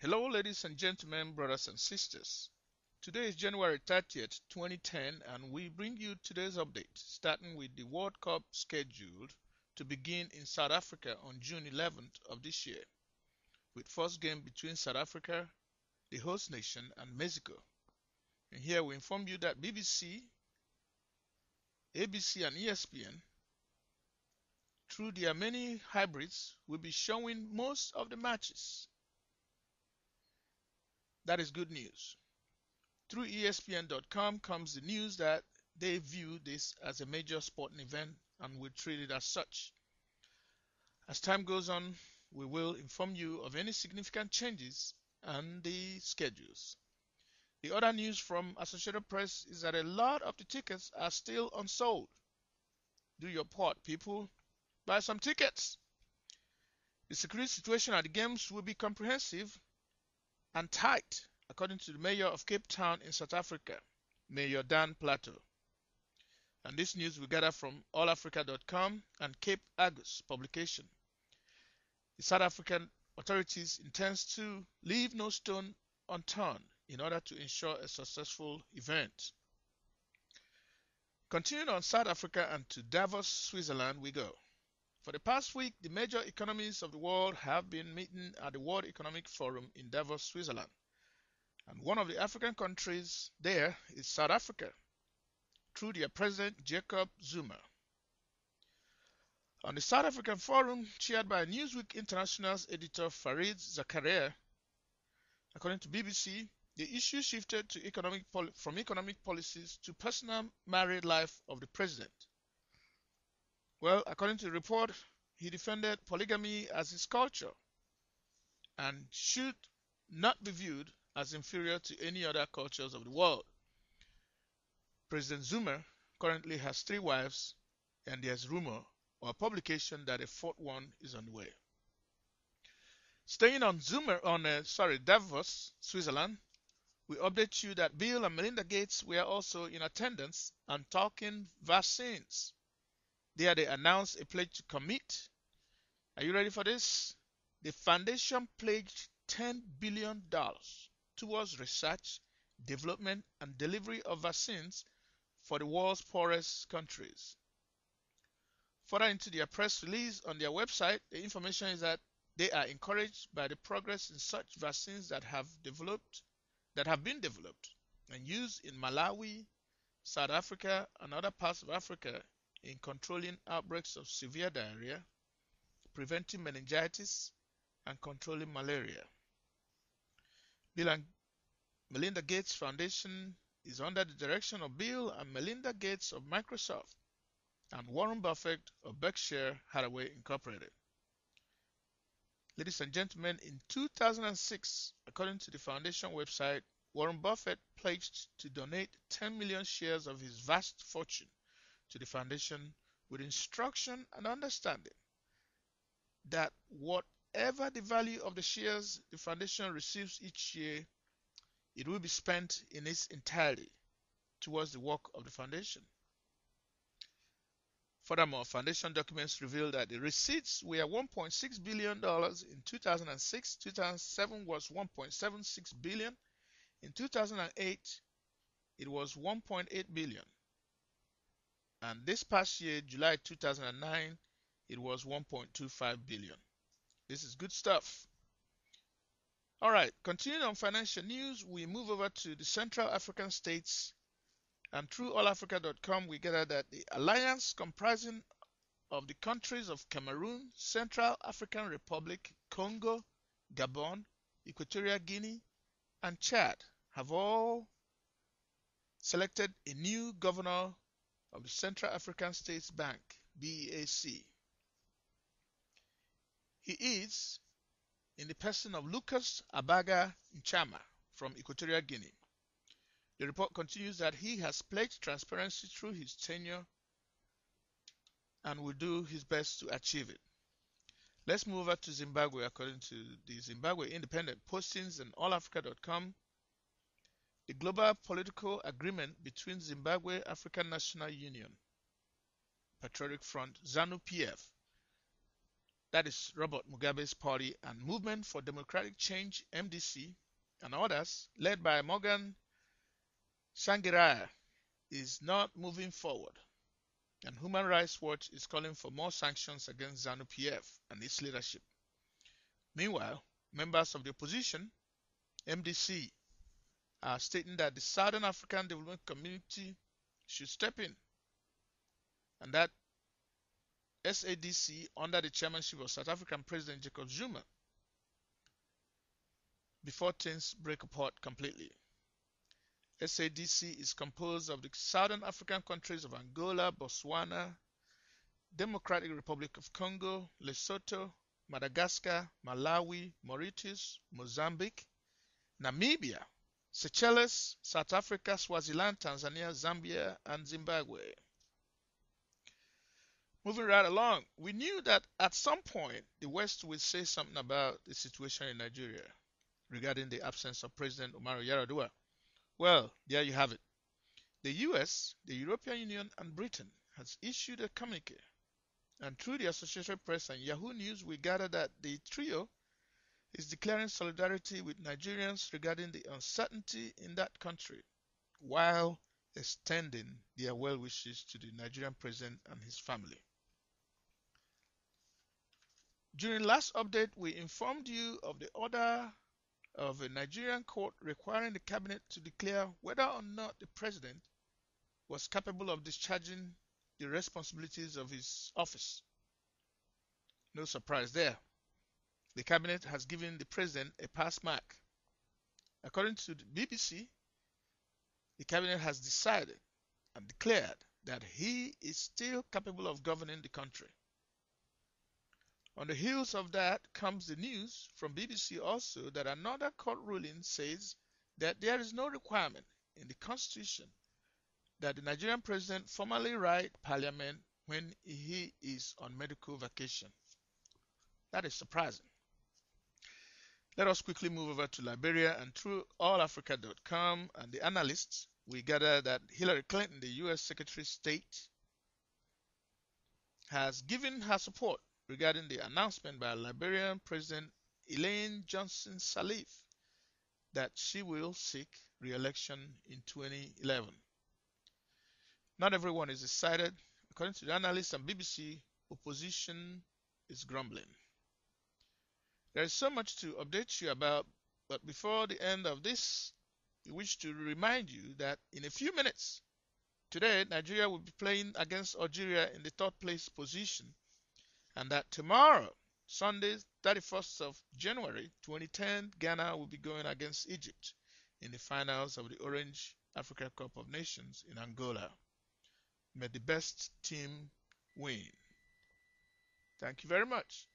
Hello, ladies and gentlemen, brothers and sisters. Today is January 30th, 2010, and we bring you today's update, starting with the World Cup scheduled to begin in South Africa on June 11th of this year, with first game between South Africa, the host nation, and Mexico. And here we inform you that BBC, ABC, and ESPN, through their many hybrids, will be showing most of the matches. That is good news. Through ESPN.com comes the news that they view this as a major sporting event and will treat it as such. As time goes on, we will inform you of any significant changes and the schedules. The other news from Associated Press is that a lot of the tickets are still unsold. Do your part, people. Buy some tickets. The security situation at the games will be comprehensive and tight, according to the mayor of Cape Town in South Africa, Mayor Dan Plato. And this news we gather from allafrica.com and Cape Agus publication. The South African authorities intend to leave no stone unturned in order to ensure a successful event. Continuing on South Africa and to Davos, Switzerland we go. For the past week, the major economies of the world have been meeting at the World Economic Forum in Davos, Switzerland. And one of the African countries there is South Africa, through their president Jacob Zuma. On the South African Forum, chaired by Newsweek International's editor Farid Zakaria, according to BBC, the issue shifted to from economic policies to personal married life of the president. Well, according to the report, he defended polygamy as his culture and should not be viewed as inferior to any other cultures of the world. President Zuma currently has 3 wives, and there's rumor or publication that a 4th one is on the way. Staying on Davos, Switzerland, we update you that Bill and Melinda Gates were also in attendance and talking vaccines. There they announced a pledge to commit. Are you ready for this? The foundation pledged $10 billion towards research, development, and delivery of vaccines for the world's poorest countries. Further into their press release on their website, the information is that they are encouraged by the progress in such vaccines that have been developed and used in Malawi, South Africa, and other parts of Africa in controlling outbreaks of severe diarrhea, preventing meningitis, and controlling malaria. Bill and Melinda Gates Foundation is under the direction of Bill and Melinda Gates of Microsoft and Warren Buffett of Berkshire Hathaway Incorporated. Ladies and gentlemen, in 2006, according to the foundation website, Warren Buffett pledged to donate 10 million shares of his vast fortune to the foundation with instruction and understanding that whatever the value of the shares the foundation receives each year, it will be spent in its entirety towards the work of the foundation. Furthermore, foundation documents reveal that the receipts were $1.6 billion in 2006, 2007 was $1.76 billion, in 2008 it was $1.8 billion. And this past year, July 2009, it was 1.25 billion. This is good stuff. All right, continuing on financial news, we move over to the Central African states, and through allafrica.com we gather that the alliance comprising of the countries of Cameroon, Central African Republic, Congo, Gabon, Equatorial Guinea, and Chad have all selected a new governor of the Central African States Bank, BEAC. He is in the person of Lucas Abaga Nchama from Equatorial Guinea. The report continues that he has pledged transparency through his tenure and will do his best to achieve it. Let's move over to Zimbabwe. According to the Zimbabwe Independent postings and allafrica.com, the global political agreement between Zimbabwe African National Union, Patriotic Front, ZANU-PF, that is Robert Mugabe's party, and Movement for Democratic Change, MDC, and others, led by Morgan Tsvangirai, is not moving forward, and Human Rights Watch is calling for more sanctions against ZANU-PF and its leadership. Meanwhile, members of the opposition, MDC, are stating that the Southern African Development Community should step in, and that SADC, under the chairmanship of South African President Jacob Zuma, before things break apart completely. SADC is composed of the Southern African countries of Angola, Botswana, Democratic Republic of Congo, Lesotho, Madagascar, Malawi, Mauritius, Mozambique, Namibia, Seychelles, South Africa, Swaziland, Tanzania, Zambia, and Zimbabwe. Moving right along, we knew that at some point the West would say something about the situation in Nigeria regarding the absence of President Umaru Yar'Adua. Well, there you have it. The US, the European Union, and Britain has issued a communique, and through the Associated Press and Yahoo News, we gather that the trio is declaring solidarity with Nigerians regarding the uncertainty in that country, while extending their well wishes to the Nigerian president and his family. During last update, we informed you of the order of a Nigerian court requiring the cabinet to declare whether or not the president was capable of discharging the responsibilities of his office. No surprise there. The cabinet has given the president a pass mark. According to the BBC, the cabinet has decided and declared that he is still capable of governing the country. On the heels of that comes the news from BBC also that another court ruling says that there is no requirement in the constitution that the Nigerian president formally write parliament when he is on medical vacation. That is surprising. Let us quickly move over to Liberia, and through allafrica.com and the analysts, we gather that Hillary Clinton, the US Secretary of State, has given her support regarding the announcement by Liberian President Ellen Johnson Sirleaf that she will seek re-election in 2011. Not everyone is excited. According to the analysts and BBC, opposition is grumbling. There is so much to update you about, but before the end of this, we wish to remind you that in a few minutes, today Nigeria will be playing against Algeria in the third place position, and that tomorrow, Sunday, 31st of January 2010, Ghana will be going against Egypt in the finals of the Orange Africa Cup of Nations in Angola. May the best team win. Thank you very much.